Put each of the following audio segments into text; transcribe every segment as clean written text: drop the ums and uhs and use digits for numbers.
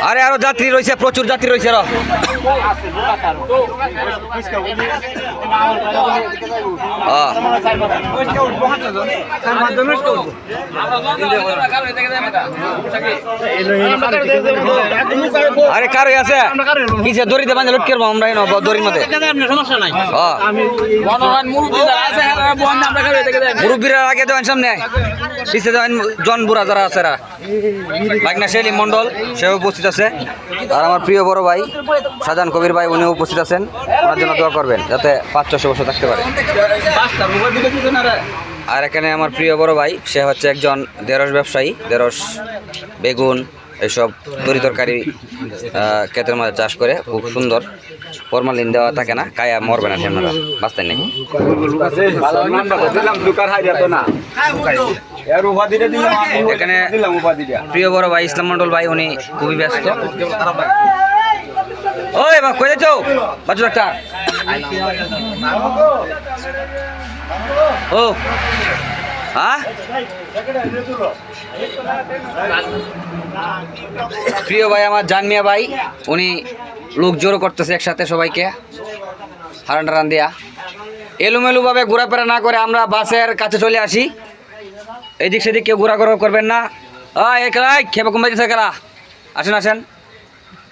আরে আরো যাত্রী রয়েছে, প্রচুর যাত্রী রয়েছে। আরে কারই আছে কিসে দড়িতে বাঁধে লটকে আমরা দড়ির মধ্যে মুরব্বীরা আগে দেওয়ান সামনে পিছিয়ে দেওয়ান জন বুড়া যারা আছে বাগনা সেলিম মন্ডল সেও উপস্থিত আছে। আর আমার প্রিয় বড় ভাই শাহজাহান কবির ভাই উনিও উপস্থিত আছেন। ওনার জন্য দোয়া করবেন যাতে 500 বছর থাকতে পারে। আর এখানে আমার প্রিয় বড় ভাই সে হচ্ছে একজন ঢেঁড়স ব্যবসায়ী। ঢেঁড়স, বেগুন এইসব তরি তরকারি ক্ষেতের মধ্যে চাষ করে খুব সুন্দর। ফরমালিন দেওয়া থাকে না, কায়া মরবে না, আপনারা বাঁচতেন নাকি। এখানে প্রিয় বড় ভাই ইসলাম মন্ডল ভাই উনি খুবই ব্যস্ত। ওই বা কই যাচ্ছ বাচ্চা একটা ও হ্যাঁ প্রিয় ভাই আমার জানমিয়া ভাই উনি লোক জোরও করতেছে একসাথে সবাইকে হারান টারান দিয়া। এলোমেলো ভাবে ঘোরাফেরা না করে আমরা বাসের কাছে চলে আসি। এদিক সেদিক কেউ ঘোরাঘোরা করবেন না। একলাই খেপে কমে দিতে খেলা আসেন আসেন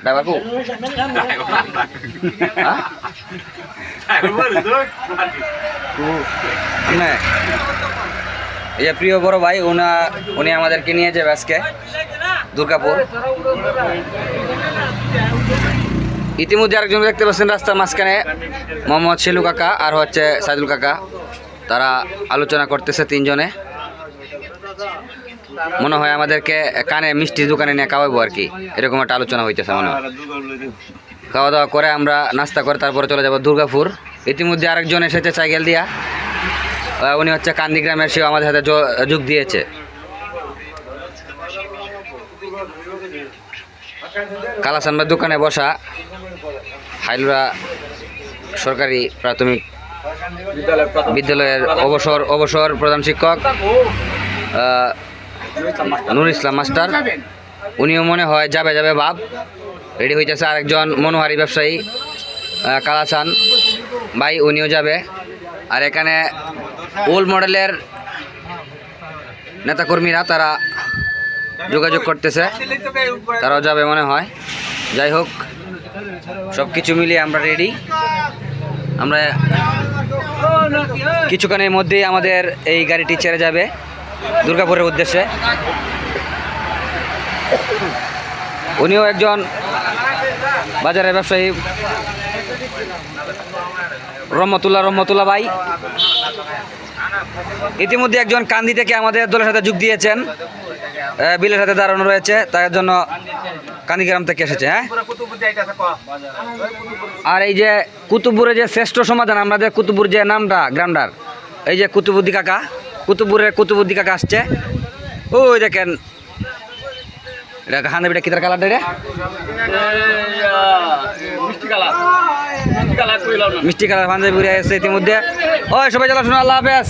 ড্রাইভার কু এই যে প্রিয় বড় ভাই উনি আমাদেরকে নিয়ে যাবে আজকে দুর্গাপুর। ইতিমধ্যে আরেকজন দেখতে পাচ্ছেন রাস্তার মাঝখানে মোহাম্মদ শেলু কাকা আর হচ্ছে সাইদুল কাকা, তারা আলোচনা করতেছে তিনজনে। মনে হয় আমাদেরকে কানে মিষ্টি দোকানে নিয়ে খাওয়াবো আর কি, এরকম একটা আলোচনা হইতেছে মনে হয়। খাওয়া দাওয়া করে আমরা নাস্তা করে তারপরে চলে যাব দুর্গাপুর। ইতিমধ্যে আরেকজন এসেছে সাইকেল দিয়া, উনি হচ্ছে কান্দি গ্রামের, সেও আমাদের সাথে যোগ দিয়েছে। কালাসানবার দোকানে বসা হাইলুরা সরকারি প্রাথমিক বিদ্যালয়ের অবসর প্রধান শিক্ষক নুর ইসলাম মাস্টার, উনিও মনে হয় যাবে ভাব রেডি হইতেছে। আরেকজন মনোহারি ব্যবসায়ী কালাসান ভাই উনিও যাবে। আর এখানে ওল্ড মডেলের নেতাকর্মীরা তারা যোগাযোগ করতেছে, তারাও যাবে মনে হয়। যাই হোক সব কিছু মিলিয়ে আমরা রেডি। আমরা কিছুক্ষণের মধ্যেই আমাদের এই গাড়িটি ছেড়ে যাবে দুর্গাপুরের উদ্দেশ্যে। উনিও একজন বাজারের ব্যবসায়ী রহমতুল্লাহ ভাই। ইতিমধ্যে একজন কান্দি থেকে আমাদের দলের সাথে যোগ দিয়েছেন, বিলের সাথে দাঁড়ানো রয়েছে, তার জন্য কান্দি গ্রাম থেকে এসেছে। হ্যাঁ, আর এই যে কুতুবপুরে যে শ্রেষ্ঠ সমাধান, আমাদের কুতুবপুর যে নামটা গ্রামটার, এই যে কুতুবুদ্দি কাকা, কুতুবুদ্দি কাকা আসছে। ওই দেখেন এটা হান্দি বিটা কিতার কালার রে, মিষ্টি কালার পাঞ্জাবি ঘুরে আসছে ইতিমধ্যে। ওই সবাই চলো শোনো, আল্লাহ হাফেজ।